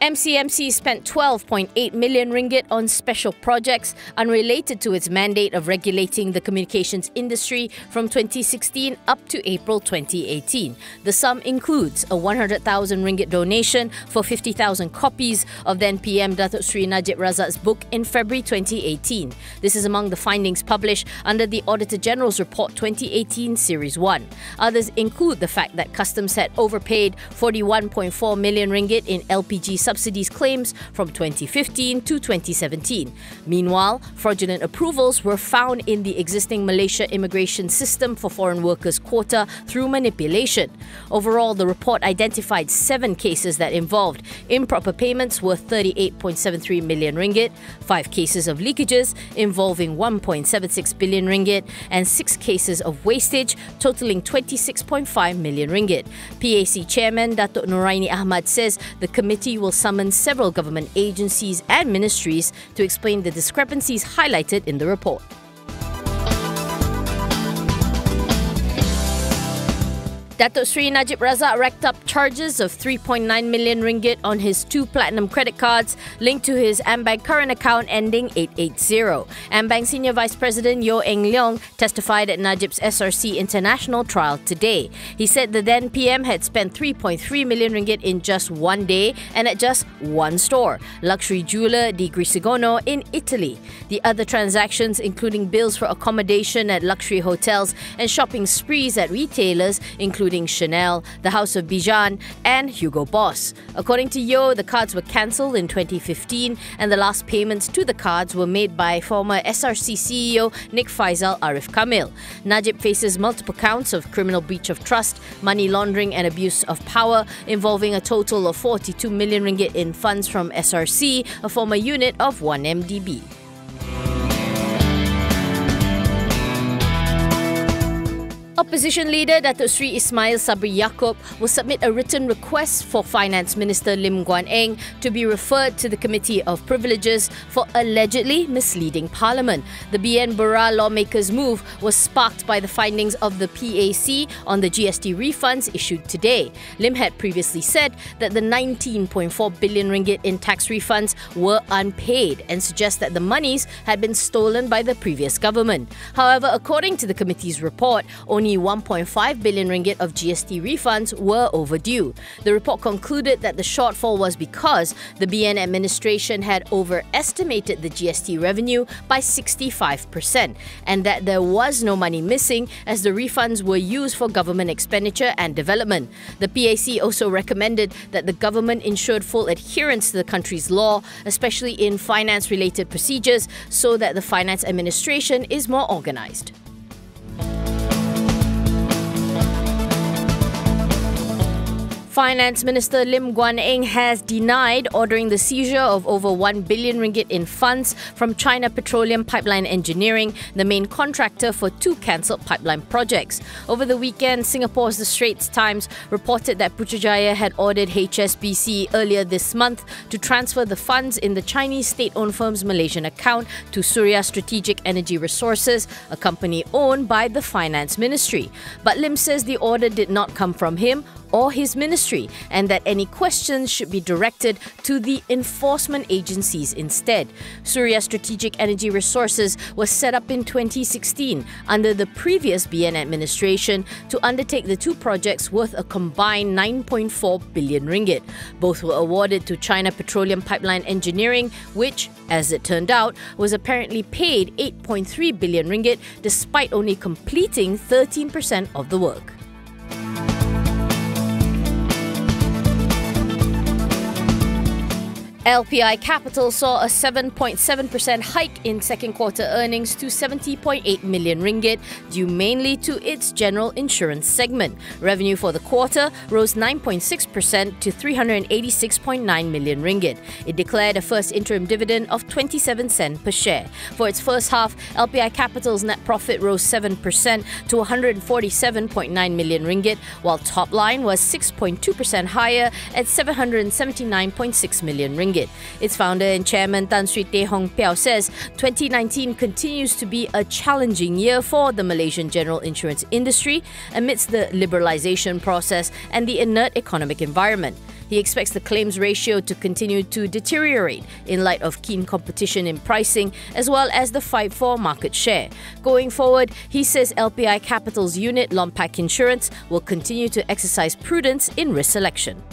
MCMC spent 12.8 million ringgit on special projects unrelated to its mandate of regulating the communications industry from 2016 up to April 2018. The sum includes a 100,000 ringgit donation for 50,000 copies of then PM Datuk Sri Najib Razak's book in February 2018. This is among the findings published under the Auditor General's Report 2018 Series 1. Others include the fact that Customs had overpaid 41.4 million ringgit in LPG subsidies claims from 2015 to 2017. Meanwhile, fraudulent approvals were found in the existing Malaysia immigration system for foreign workers quota through manipulation. Overall, the report identified 7 cases that involved improper payments worth 38.73 million ringgit, 5 cases of leakages involving 1.76 billion ringgit, and 6 cases of wastage totaling 26.5 million ringgit. PAC Chairman Datuk Noraini Ahmad says the committee will summon several government agencies and ministries to explain the discrepancies highlighted in the report. Datuk Sri Najib Razak racked up charges of 3.9 million ringgit on his 2 platinum credit cards linked to his AmBank current account ending 880. AmBank Senior Vice President Yeo Eng Leong testified at Najib's SRC International trial today. He said the then PM had spent 3.3 million ringgit in just one day and at just one store, luxury jeweler Di Grisegono in Italy. The other transactions, including bills for accommodation at luxury hotels and shopping sprees at retailers, including Chanel, the House of Bijan, and Hugo Boss. According to Yeo, the cards were cancelled in 2015 and the last payments to the cards were made by former SRC CEO Nik Faisal Arif Kamil. Najib faces multiple counts of criminal breach of trust, money laundering and abuse of power involving a total of 42 million ringgit in funds from SRC, a former unit of 1MDB. Opposition leader Datuk Sri Ismail Sabri Yaakob will submit a written request for Finance Minister Lim Guan Eng to be referred to the Committee of Privileges for allegedly misleading Parliament. The BN Bura lawmakers' move was sparked by the findings of the PAC on the GST refunds issued today. Lim had previously said that the 19.4 billion ringgit in tax refunds were unpaid and suggests that the monies had been stolen by the previous government. However, according to the committee's report, only 1.5 billion ringgit of GST refunds were overdue. The report concluded that the shortfall was because the BN administration had overestimated the GST revenue by 65% and that there was no money missing as the refunds were used for government expenditure and development. The PAC also recommended that the government ensured full adherence to the country's law, especially in finance-related procedures, so that the finance administration is more organised. Finance Minister Lim Guan Eng has denied ordering the seizure of over 1 billion ringgit in funds from China Petroleum Pipeline Engineering, the main contractor for 2 cancelled pipeline projects. Over the weekend, Singapore's The Straits Times reported that Putrajaya had ordered HSBC earlier this month to transfer the funds in the Chinese state-owned firm's Malaysian account to Surya Strategic Energy Resources, a company owned by the Finance Ministry. But Lim says the order did not come from him or his ministry, and that any questions should be directed to the enforcement agencies instead. Surya Strategic Energy Resources was set up in 2016 under the previous BN administration to undertake the 2 projects worth a combined 9.4 billion ringgit. Both were awarded to China Petroleum Pipeline Engineering, which, as it turned out, was apparently paid 8.3 billion ringgit despite only completing 13% of the work. LPI Capital saw a 7.7% hike in second quarter earnings to 70.8 million ringgit, due mainly to its general insurance segment. Revenue for the quarter rose 9.6% to 386.9 million ringgit. It declared a first interim dividend of 27 cents per share. For its first half, LPI Capital's net profit rose 7% to 147.9 million ringgit, while top line was 6.2% higher at 779.6 million ringgit. Its founder and chairman Tan Sri Teh Hong Piao says 2019 continues to be a challenging year for the Malaysian general insurance industry amidst the liberalisation process and the inert economic environment. He expects the claims ratio to continue to deteriorate in light of keen competition in pricing as well as the fight for market share. Going forward, he says LPI Capital's unit, LPI Insurance, will continue to exercise prudence in risk selection.